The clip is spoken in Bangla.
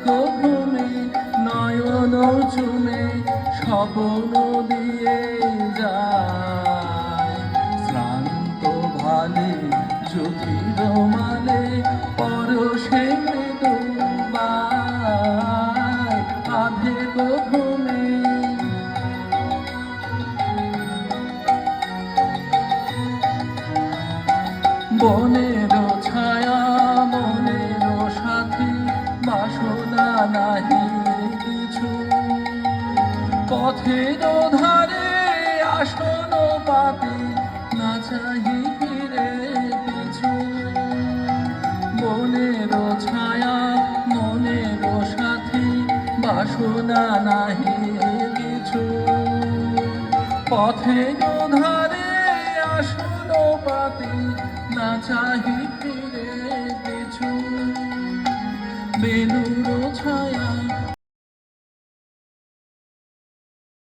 ঘুমে নয়ন চুমে স্বপ্ন দিয়ে যায় শ্রান্ত ভালে জ্যোতির মালে পরশে মৃদু বায় আধে ঘুমে। বনের ছায়া মনের সাথী বাসনা নাহি কিছু পথের ধারে আসন পাতি না চাহি ফিরে কিছু। বনের ছায়া মনের সাথী বাসনা নাহি কিছু পথের ধারে আসন পাতি না চাহি ফিরে কিছু। বেলুর ছায়া